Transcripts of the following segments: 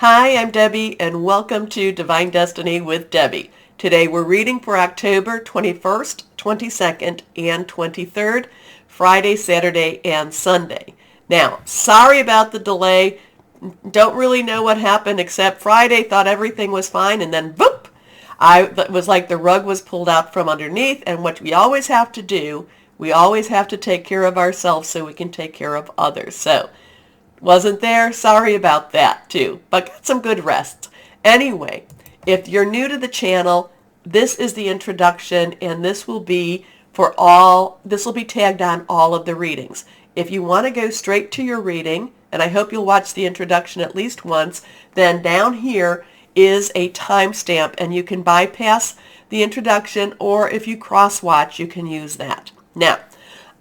Hi, I'm Debbie, and welcome to Divine Destiny with Debbie. Today we're reading for October 21st, 22nd, and 23rd, Friday, Saturday, and Sunday. Now, sorry about the delay. Don't really know what happened except Friday thought everything was fine, and then boop! It was like the rug was pulled out from underneath, and what we always have to do, we always have to take care of ourselves so we can take care of others. So, wasn't there? Sorry about that too, but got some good rest. Anyway, if you're new to the channel, this is the introduction, and this will be tagged on all of the readings. If you want to go straight to your reading, and I hope you'll watch the introduction at least once, then down here is a timestamp, and you can bypass the introduction, or if you cross-watch, you can use that. Now,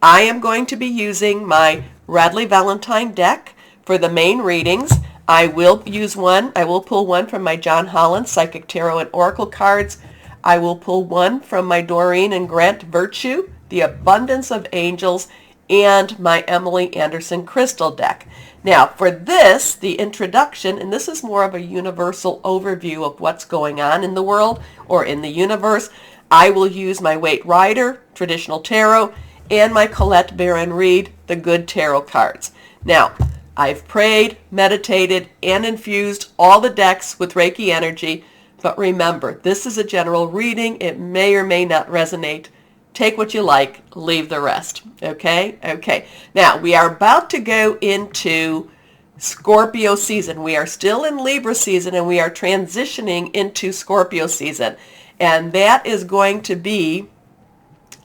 I am going to be using my Radley Valentine deck for the main readings. I will pull one from my John Holland Psychic Tarot and Oracle cards. I will pull one from my Doreen and Grant Virtue, the Abundance of Angels, and my Emily Anderson Crystal deck. Now, for this, the introduction, and this is more of a universal overview of what's going on in the world or in the universe, I will use my Waite Rider, Traditional Tarot, and my Colette Baron Reed, the Good Tarot cards. Now, I've prayed, meditated, and infused all the decks with Reiki energy, but remember, this is a general reading. It may or may not resonate. Take what you like, leave the rest. Okay? Okay. Now, we are about to go into Scorpio season. We are still in Libra season, and we are transitioning into Scorpio season. And that is going to be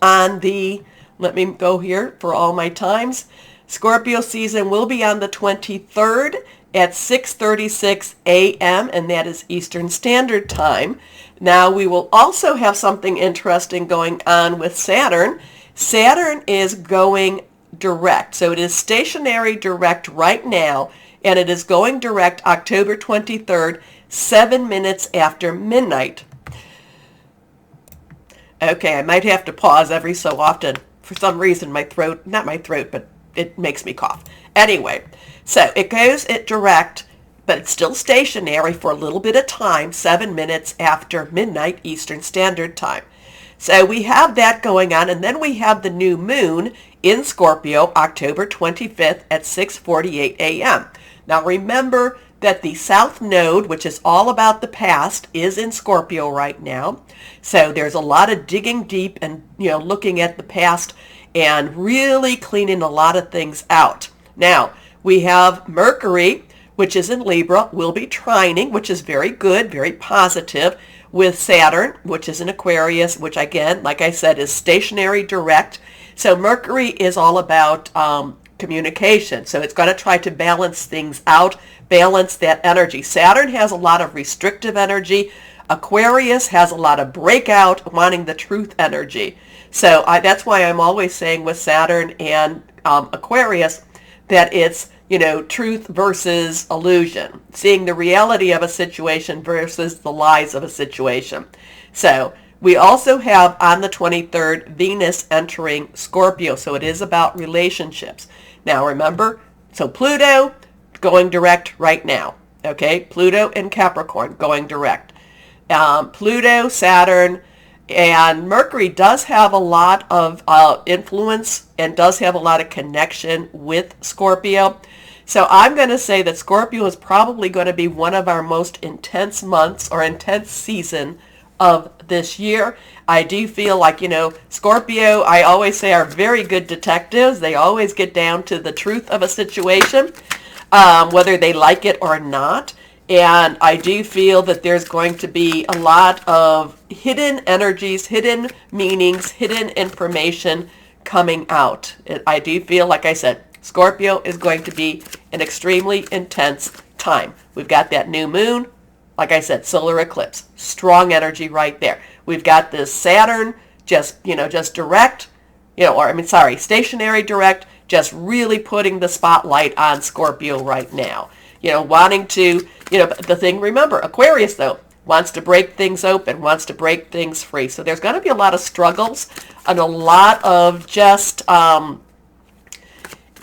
on the, let me go here for all my times. Scorpio season will be on the 23rd at 6:36 a.m., and that is Eastern Standard Time. Now, we will also have something interesting going on with Saturn. Saturn is going direct. So it is stationary direct right now, and it is going direct October 23rd, 7 minutes after midnight. Okay, I might have to pause every so often. For some reason, but it makes me cough. Anyway, so it goes at direct, but it's still stationary for a little bit of time, 7 minutes after midnight Eastern Standard Time. So we have that going on, and then we have the new moon in Scorpio, October 25th at 6:48 a.m. Now remember that the South Node, which is all about the past, is in Scorpio right now. So there's a lot of digging deep and, looking at the past and really cleaning a lot of things out. Now, we have Mercury, which is in Libra, will be trining, which is very good, very positive, with Saturn, which is in Aquarius, which again, like I said, is stationary direct. So Mercury is all about communication. So it's going to try to balance things out, balance that energy. Saturn has a lot of restrictive energy. Aquarius has a lot of breakout, wanting the truth energy. So that's why I'm always saying with Saturn and Aquarius that it's, truth versus illusion, seeing the reality of a situation versus the lies of a situation. So we also have on the 23rd Venus entering Scorpio, so it is about relationships. Now remember, so Pluto going direct right now, okay? Pluto and Capricorn going direct. Pluto, Saturn, and Mercury does have a lot of influence and does have a lot of connection with Scorpio. So I'm going to say that Scorpio is probably going to be one of our most intense months or intense season of this year. I do feel like, Scorpio, I always say, are very good detectives. They always get down to the truth of a situation, whether they like it or not. And I do feel that there's going to be a lot of hidden energies, hidden meanings, hidden information coming out. I do feel, like I said, Scorpio is going to be an extremely intense time. We've got that new moon, like I said, solar eclipse, strong energy right there. We've got this Saturn just direct, stationary direct, just really putting the spotlight on Scorpio right now. Wanting to, the thing, remember, Aquarius, though, wants to break things open, wants to break things free. So there's going to be a lot of struggles and a lot of just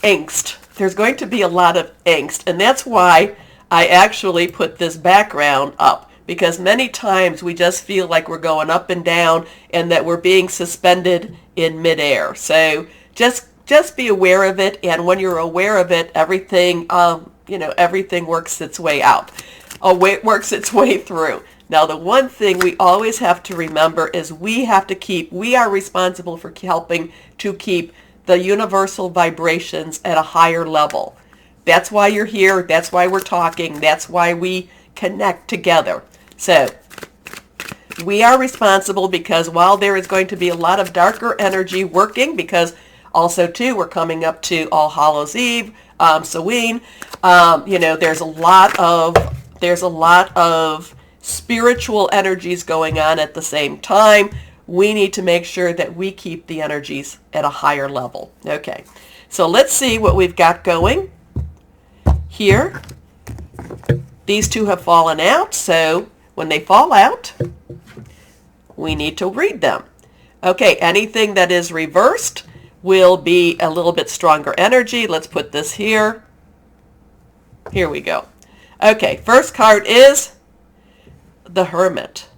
angst. There's going to be a lot of angst, and that's why I actually put this background up because many times we just feel like we're going up and down and that we're being suspended in midair. So just be aware of it, and when you're aware of it, everything everything works its way out. Works its way through. Now, the one thing we always have to remember is we are responsible for helping to keep the universal vibrations at a higher level. That's why you're here. That's why we're talking. That's why we connect together. So we are responsible because while there is going to be a lot of darker energy working, because also too we're coming up to All Hallows Eve, Samhain, there's a lot of spiritual energies going on at the same time. We need to make sure that we keep the energies at a higher level. Okay, so let's see what we've got going here. These two have fallen out, so when they fall out, we need to read them. Okay, anything that is reversed will be a little bit stronger energy. Let's put this here. Here we go. Okay, first card is the Hermit.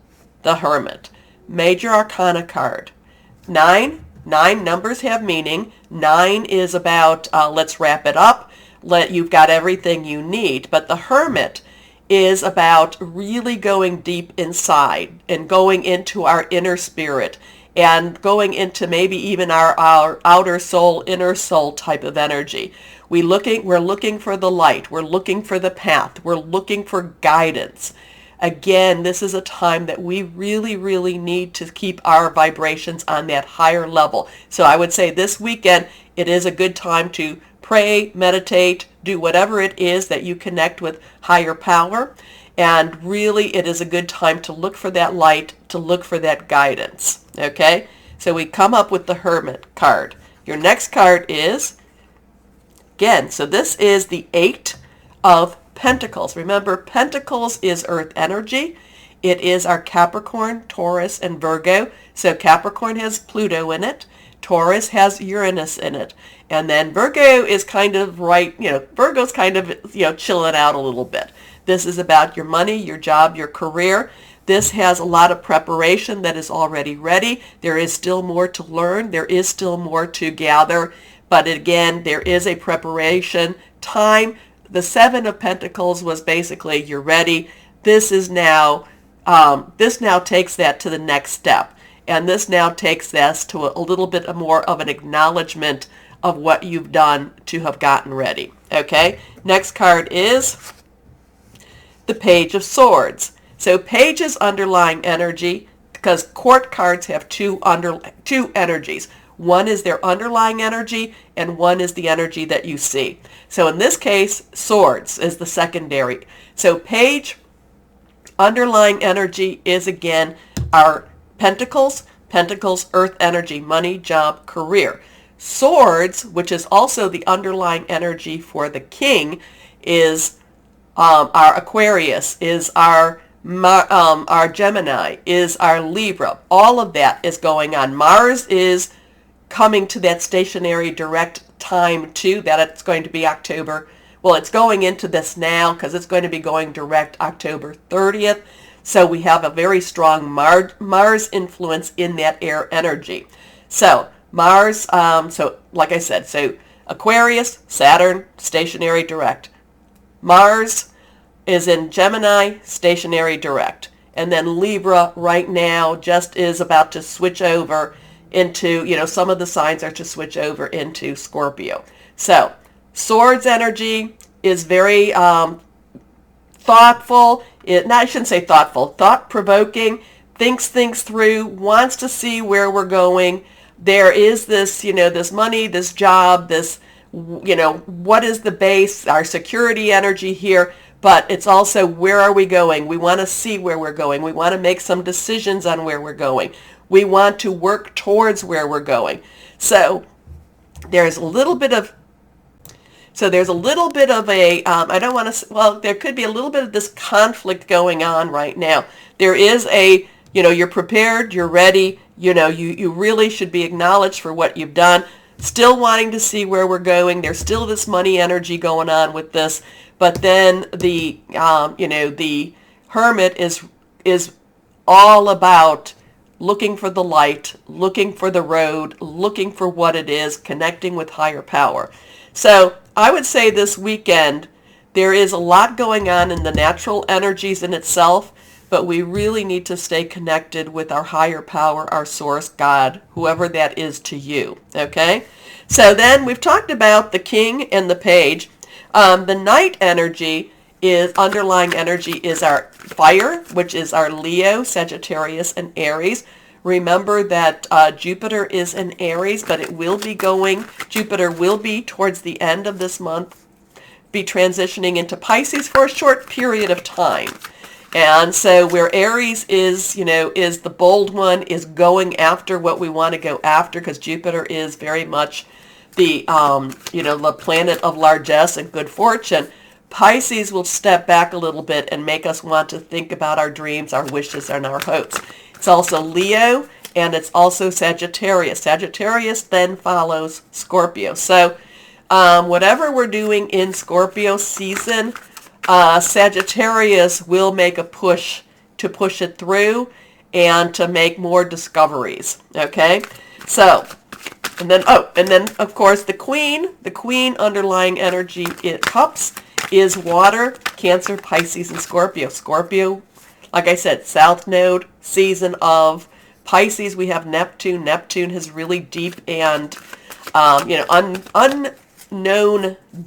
The Hermit. Major Arcana card. 9. 9 numbers have meaning. 9 is about let's wrap it up. You've got everything you need. But the Hermit is about really going deep inside and going into our inner spirit and going into maybe even our outer soul, inner soul type of energy. We're looking for the light. We're looking for the path. We're looking for guidance. Again, this is a time that we really, really need to keep our vibrations on that higher level. So I would say this weekend, it is a good time to pray, meditate, do whatever it is that you connect with higher power. And really, it is a good time to look for that light, to look for that guidance. Okay? So we come up with the Hermit card. Your next card is, again, so this is the 8 of Pentacles. Remember, Pentacles is Earth energy. It is our Capricorn, Taurus, and Virgo. So Capricorn has Pluto in it. Taurus has Uranus in it. And then Virgo is kind of Virgo's kind of, chilling out a little bit. This is about your money, your job, your career. This has a lot of preparation that is already ready. There is still more to learn. There is still more to gather. But again, there is a preparation time. The 7 of Pentacles was basically you're ready. This now takes that to the next step. And this now takes us to a little bit more of an acknowledgement of what you've done to have gotten ready. Okay? Next card is the Page of Swords. So Page is underlying energy because court cards have two energies. One is their underlying energy, and one is the energy that you see. So in this case, Swords is the secondary. So Page, underlying energy is again our Pentacles, Earth energy, money, job, career. Swords, which is also the underlying energy for the King, is our Aquarius, is our Gemini, is our Libra. All of that is going on. Mars is coming to that stationary direct time too, that it's going to be October. Well, it's going into this now because it's going to be going direct October 30th. So we have a very strong Mars influence in that air energy. So Mars, so like I said, so Aquarius, Saturn, stationary direct. Mars is in Gemini, stationary direct. And then Libra right now just is about to switch over into, some of the signs are to switch over into Scorpio. So Swords energy is very thoughtful. I shouldn't say thoughtful, thought-provoking, thinks things through, wants to see where we're going. There is this, this money, this job, this, what is the base, our security energy here, but it's also where are we going? We want to see where we're going. We want to make some decisions on where we're going. We want to work towards where we're going. So there's a little bit of a, I don't want to, well, there could be a little bit of this conflict going on right now. There is a, you're prepared, you're ready, you really should be acknowledged for what you've done. still wanting to see where we're going. There's still this money energy going on with this, but then the the Hermit is all about looking for the light, looking for the road, looking for what it is, connecting with higher power. So I would say this weekend there is a lot going on in the natural energies in itself, but we really need to stay connected with our higher power, our source, God, whoever that is to you. Okay? So then we've talked about the King and the Page. The Knight energy is underlying energy is our fire, which is our Leo, Sagittarius, and Aries. Remember that Jupiter is in Aries, but it will be Jupiter will be towards the end of this month, be transitioning into Pisces for a short period of time. And so where Aries is, is the bold one, is going after what we want to go after, because Jupiter is very much the, the planet of largesse and good fortune. Pisces will step back a little bit and make us want to think about our dreams, our wishes, and our hopes. It's also Leo, and it's also Sagittarius. Sagittarius then follows Scorpio. So whatever we're doing in Scorpio season, Sagittarius will make a push to push it through and to make more discoveries. Okay? So, and then of course the Queen underlying energy in Cups is water, Cancer, Pisces, and Scorpio. Scorpio, like I said, South Node, season of Pisces. We have Neptune. Neptune has really deep and, unknown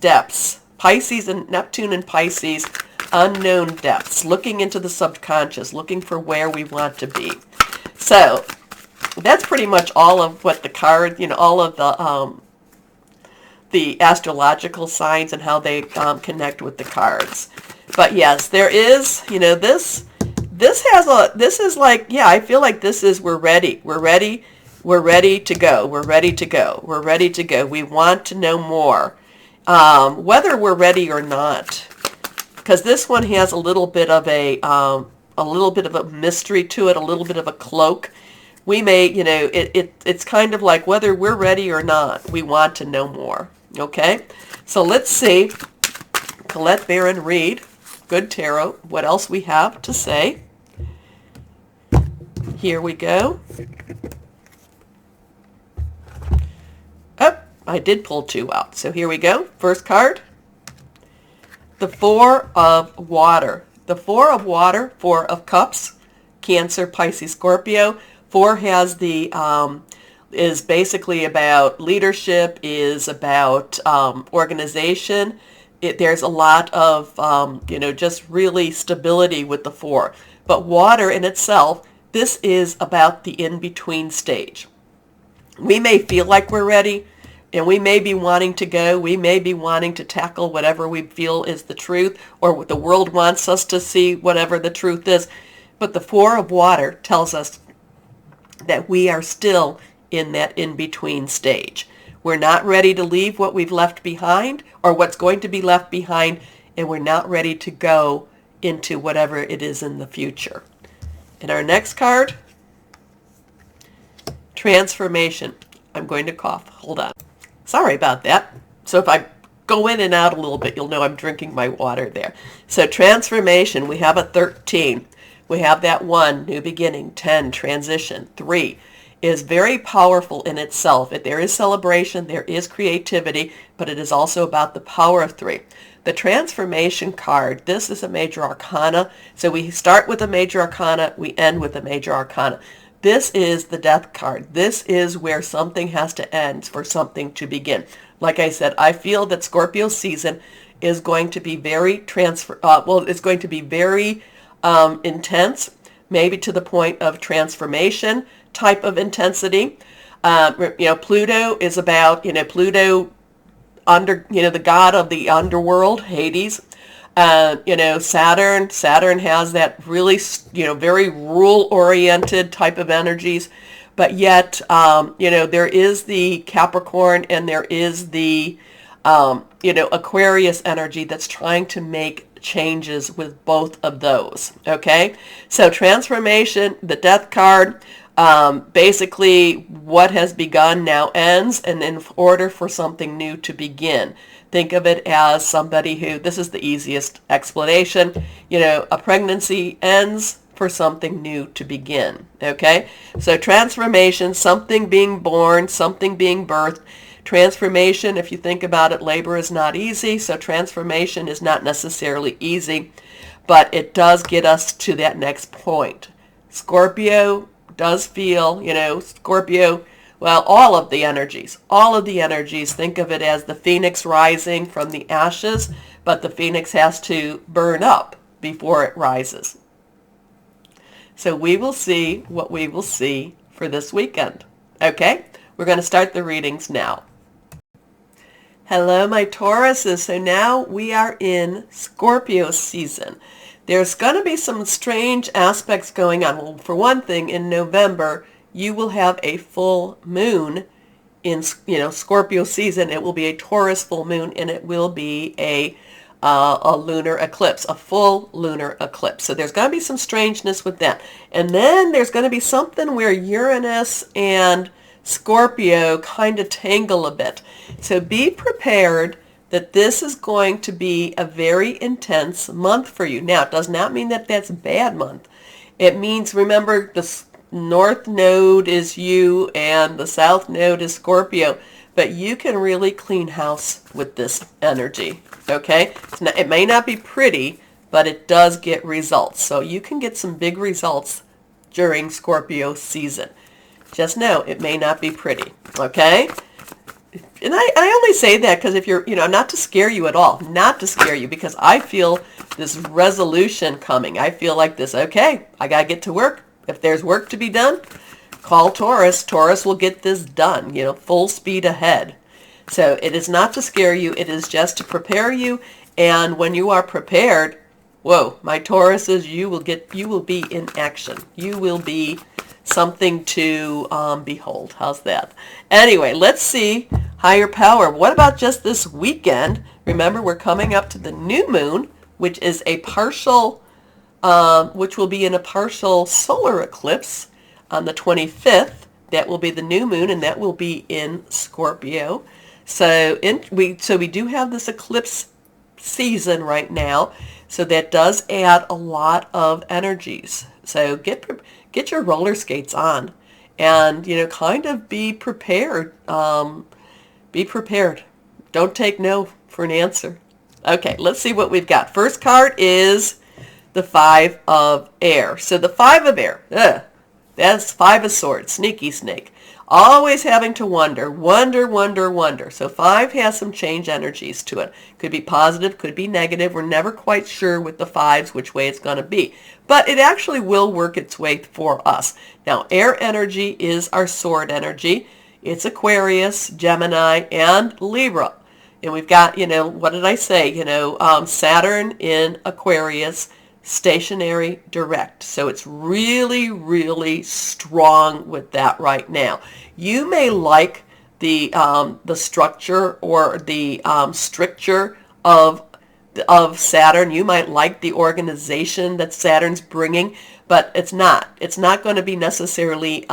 depths. Pisces and Neptune and Pisces, unknown depths, looking into the subconscious, looking for where we want to be. So that's pretty much all of what the card, all of the astrological signs and how they connect with the cards. But yes, there is, this is like, yeah, I feel like this is, we're ready to go. We want to know more, whether we're ready or not, because this one has a little bit of a mystery to it, a little bit of a cloak. We may, it's kind of like whether we're ready or not, we want to know more. Okay, so let's see. Colette Barron Reed, Good Tarot, what else we have to say. Here we go. Oh, I did pull two out. So here we go. First card. The Four of Water. The Four of Water, Four of Cups, Cancer, Pisces, Scorpio. Four has the, is basically about leadership, is about organization. There's a lot of, just really stability with the four. But water in itself, this is about the in-between stage. We may feel like we're ready, and we may be wanting to go. We may be wanting to tackle whatever we feel is the truth, or what the world wants us to see, whatever the truth is. But the Four of Water tells us that we are still in that in-between stage. We're not ready to leave what we've left behind or what's going to be left behind, and we're not ready to go into whatever it is in the future. And our next card, Transformation. I'm going to cough. Hold on. Sorry about that. So if I go in and out a little bit, you'll know I'm drinking my water there. So Transformation, we have a 13. We have that 1, new beginning, 10, transition, 3. Is very powerful in itself. There is celebration, there is creativity, but it is also about the power of 3. The Transformation card, this is a major arcana. So we start with a major arcana, we end with a major arcana. This is the Death card. This is where something has to end for something to begin. Like I said, I feel that Scorpio season is going to be very it's going to be very intense, maybe to the point of transformation type of intensity. Pluto is about, Pluto the god of the underworld, Hades. Saturn has that really, very rule-oriented type of energies. But yet, there is the Capricorn and there is the, Aquarius energy that's trying to make changes with both of those. Okay? So Transformation, the Death card, Basically, what has begun now ends, and in order for something new to begin. Think of it as somebody who, this is the easiest explanation, a pregnancy ends for something new to begin, okay? So transformation, something being born, something being birthed. Transformation, if you think about it, labor is not easy, so transformation is not necessarily easy, but it does get us to that next point. Scorpio does feel, Scorpio, well, all of the energies, think of it as the phoenix rising from the ashes, but the phoenix has to burn up before it rises. So we will see what we will see for this weekend. Okay, we're going to start the readings now. Hello, my Tauruses. So now we are in Scorpio season. There's going to be some strange aspects going on. Well, for one thing, in November, you will have a full moon in, Scorpio season. It will be a Taurus full moon, and it will be a lunar eclipse, a full lunar eclipse. So there's going to be some strangeness with that. And then there's going to be something where Uranus and Scorpio kind of tangle a bit. So be prepared that this is going to be a very intense month for you. Now, it does not mean that that's a bad month. It means, remember, the north node is you and the south node is Scorpio. But you can really clean house with this energy, okay? It may not be pretty, but it does get results. So you can get some big results during Scorpio season. Just know it may not be pretty, okay? And I only say that because if you're, not to scare you at all, not to scare you, because I feel this resolution coming. I feel like this, okay, I got to get to work. If there's work to be done, call Taurus. Taurus will get this done, full speed ahead. So it is not to scare you. It is just to prepare you. And when you are prepared, whoa, my Tauruses, you will be in action. You will be something to behold. How's that? Anyway, let's see higher power. What about just this weekend? Remember, we're coming up to the new moon, which is a partial, which will be in a partial solar eclipse on the 25th. That will be the new moon, and that will be in Scorpio. So we do have this eclipse season right now. So that does add a lot of energies. So get your roller skates on, and kind of be prepared. Be prepared. Don't take no for an answer. Okay, let's see what we've got. First card is the Five of Air. So the Five of Air. That's Five of Swords, sneaky snake. Always having to wonder. So 5 has some change energies to it. Could be positive, could be negative. We're never quite sure with the 5s which way it's going to be. But it actually will work its way for us. Now, air energy is our sword energy. It's Aquarius, Gemini, and Libra. And we've got, what did I say? Saturn in Aquarius, stationary direct. So it's really, really strong with that right now. You may like the structure or the stricture of Saturn. You might like the organization that Saturn's bringing, but it's not. It's not going to be necessarily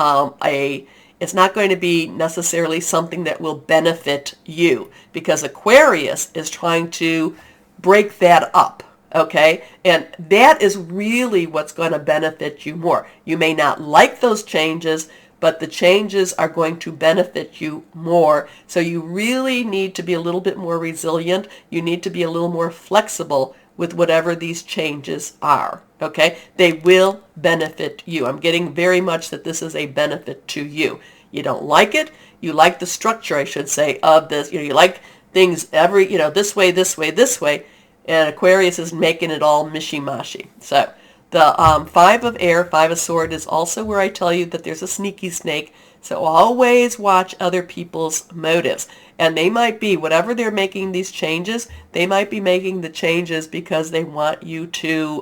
it's not going to be necessarily something that will benefit you, because Aquarius is trying to break that up. Okay, and that is really what's going to benefit you more. You may not like those changes, but the changes are going to benefit you more. So you really need to be a little bit more resilient. You need to be a little more flexible with whatever these changes are. Okay, they will benefit you. I'm getting very much that this is a benefit to you. You don't like it. You like the structure, I should say, of this. You like things this way, this way, this way. And Aquarius is making it all mishy-mashy. So the 5 of Air, 5 of Sword is also where I tell you that there's a sneaky snake. So always watch other people's motives. And they might be, whatever they're making these changes, they might be making the changes because they want you to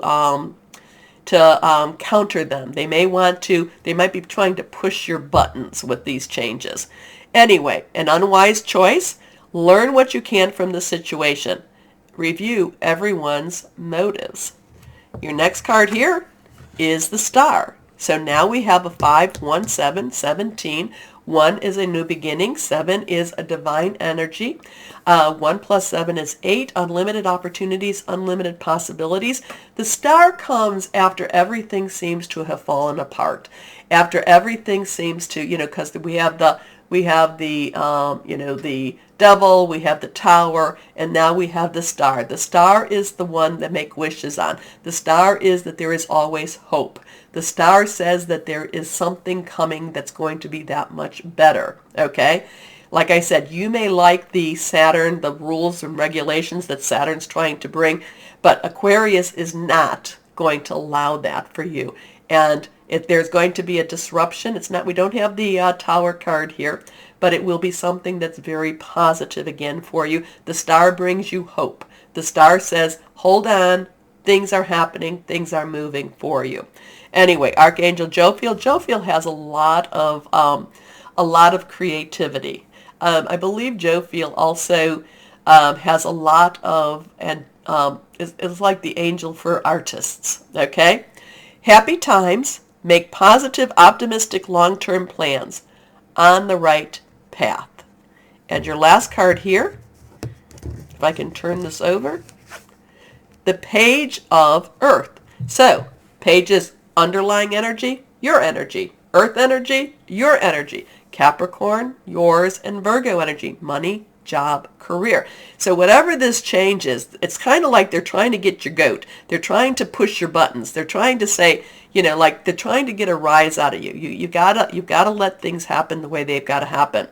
counter them. They might be trying to push your buttons with these changes. Anyway, an unwise choice. Learn what you can from the situation. Review everyone's motives. Your next card here is the Star. So now we have a 5, 1, 7, 17. 1 is a new beginning. 7 is a divine energy. 1 plus 7 is 8. Unlimited opportunities, unlimited possibilities. The star comes after everything seems to have fallen apart. After everything seems to, because we have the the devil, we have the tower, and now we have the star. The star is the one that make wishes on. The star is that there is always hope. The star says that there is something coming that's going to be that much better, okay? Like I said, you may like the Saturn, the rules and regulations that Saturn's trying to bring, but Aquarius is not going to allow that for you. And if there's going to be a disruption, it's not, we don't have the Tower card here, but it will be something that's very positive again for you. The star brings you hope. The star says, hold on, things are happening, things are moving for you. Anyway, Archangel Jophiel. Jophiel has a lot of creativity. I believe Jophiel also has a lot of, and is like the angel for artists, okay? Happy times, make positive, optimistic, long-term plans on the right path. And your last card here, if I can turn this over, the Page of Earth. So, pages, underlying energy, your energy. Earth energy, your energy. Capricorn, yours, and Virgo energy, money, job, career. So whatever this change is, it's kind of like they're trying to get your goat. They're trying to push your buttons. They're trying to say, like they're trying to get a rise out of you. You've gotta let things happen the way they've got to happen.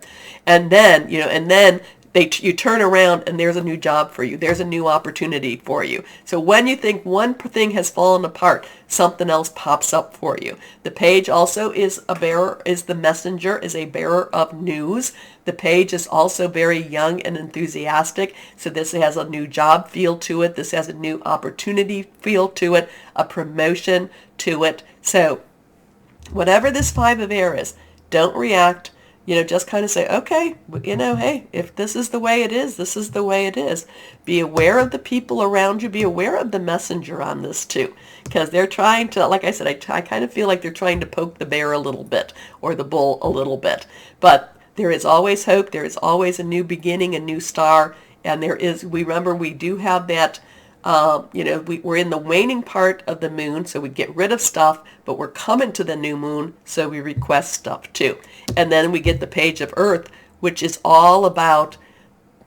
And then, you turn around and there's a new job for you. There's a new opportunity for you. So when you think one thing has fallen apart, something else pops up for you. The page also is the messenger, is a bearer of news. The page is also very young and enthusiastic. So this has a new job feel to it. This has a new opportunity feel to it, a promotion to it. So whatever this 5 of air is, don't react. Just kind of say, okay, hey, if this is the way it is, this is the way it is. Be aware of the people around you. Be aware of the messenger on this too. Because they're trying to, like I said, I kind of feel like they're trying to poke the bear a little bit or the bull a little bit. But there is always hope. There is always a new beginning, a new star. And remember, we do have that, we're in the waning part of the moon, so we get rid of stuff, but we're coming to the new moon, so we request stuff too. And then we get the Page of Earth, which is all about,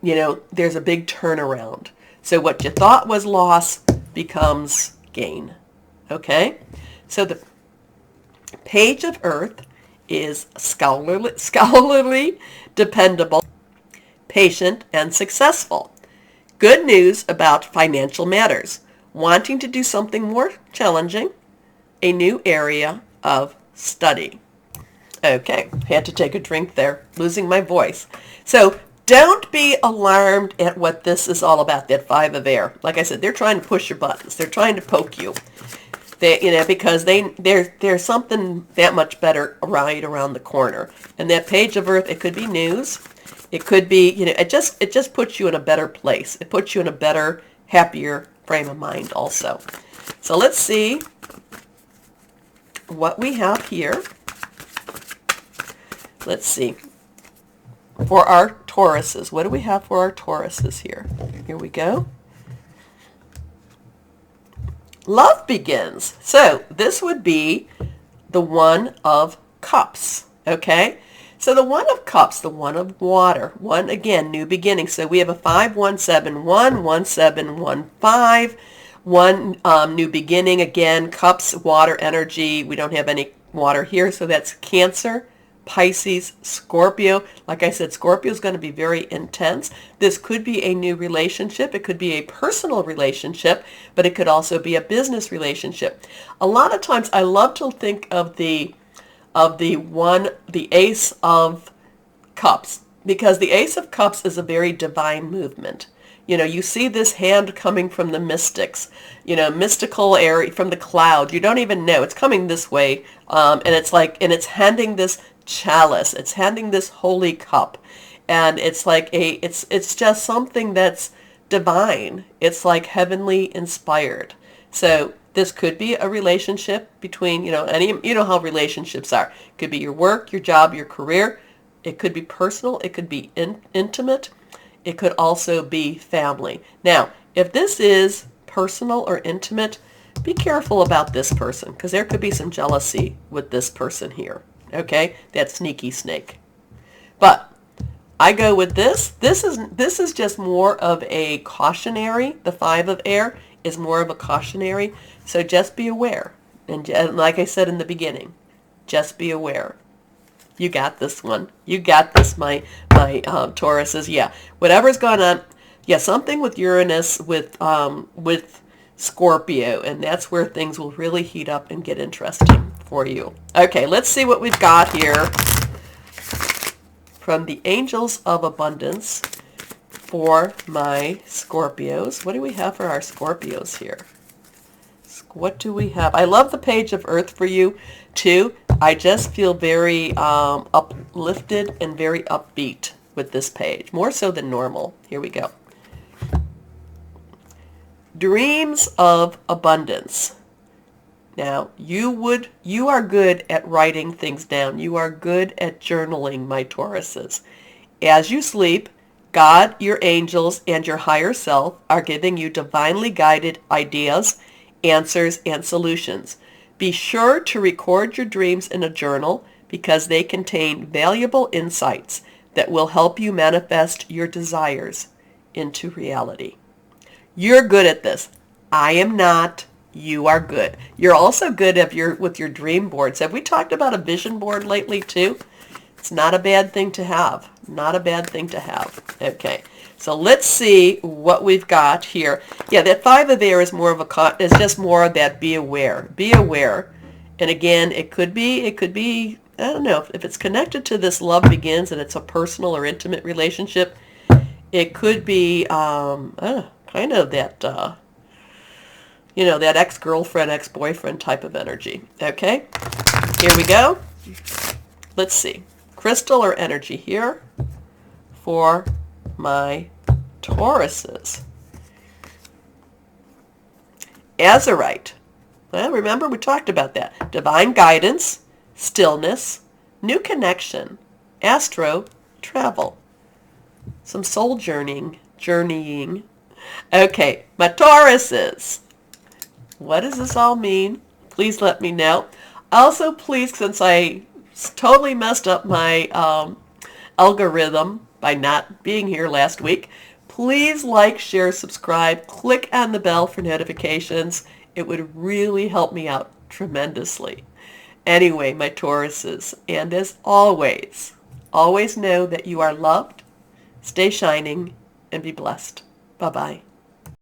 there's a big turnaround. So what you thought was loss becomes gain. Okay? So the Page of Earth is scholarly, dependable, patient, and successful. Good news about financial matters. Wanting to do something more challenging. A new area of study. Okay, had to take a drink there. Losing my voice. So don't be alarmed at what this is all about, that 5 of air. Like I said, they're trying to push your buttons. They're trying to poke you. Because there's something that much better right around the corner. And that Page of Earth, it could be news. It could be, it just puts you in a better place. It puts you in a better, happier frame of mind also. So let's see what we have here. Let's see. For our Tauruses, what do we have for our Tauruses here? Here we go. Love begins. So this would be the One of Cups, okay? So the One of Cups, the One of Water, one again, new beginning. So we have a 5, 1, 7, 1, 1, 7, 1, 5, one new beginning again, Cups, water energy. We don't have any water here, so that's Cancer, Pisces, Scorpio. Like I said, Scorpio is going to be very intense. This could be a new relationship. It could be a personal relationship, but it could also be a business relationship. A lot of times I love to think of the Ace of Cups, because the Ace of Cups is a very divine movement. You see this hand coming from the mystics, mystical area, from the cloud. You don't even know. It's coming this way. And it's handing this chalice. It's handing this holy cup. And it's like it's just something that's divine. It's like heavenly inspired. So This could be a relationship between, you know how relationships are. It could be your work, your job, your career. It could be personal. It could be intimate. It could also be family. Now, if this is personal or intimate, be careful about this person because there could be some jealousy with this person here. Okay? That sneaky snake. But I go with this. This is just more of a cautionary. The 5 of air is more of a cautionary. So just be aware. And like I said in the beginning, just be aware. You got this one. You got this, my Tauruses. Yeah, whatever's going on. Yeah, something with Uranus, with Scorpio, and that's where things will really heat up and get interesting for you. Okay, let's see what we've got here from the Angels of Abundance for my Scorpios. What do we have for our Scorpios here? What do we have? I love the Page of Earth for you, too. I just feel very uplifted and very upbeat with this page, more so than normal. Here we go. Dreams of Abundance. Now, you are good at writing things down. You are good at journaling, my Tauruses. As you sleep, God, your angels, and your higher self are giving you divinely guided ideas, answers, and solutions. Be sure to record your dreams in a journal because they contain valuable insights that will help you manifest your desires into reality. You're good at this. I am not. You are good. You're also good with your dream boards. Have we talked about a vision board lately too? It's not a bad thing to have. Not a bad thing to have. Okay. So let's see what we've got here. Yeah, that 5 of air is just more of that be aware. Be aware. And again, it could be, I don't know, if it's connected to this love begins and it's a personal or intimate relationship, it could be kind of that, that ex-girlfriend, ex-boyfriend type of energy. Okay, here we go. Let's see. Crystal or energy here for my Tauruses. Azurite. Well, remember we talked about that. Divine guidance, stillness, new connection, astro, travel. Some soul journeying. Okay, my Tauruses. What does this all mean? Please let me know. Also, please, since I totally messed up my algorithm by not being here last week, please like, share, subscribe, click on the bell for notifications. It would really help me out tremendously. Anyway, my Tauruses, and as always, always know that you are loved, stay shining, and be blessed. Bye-bye.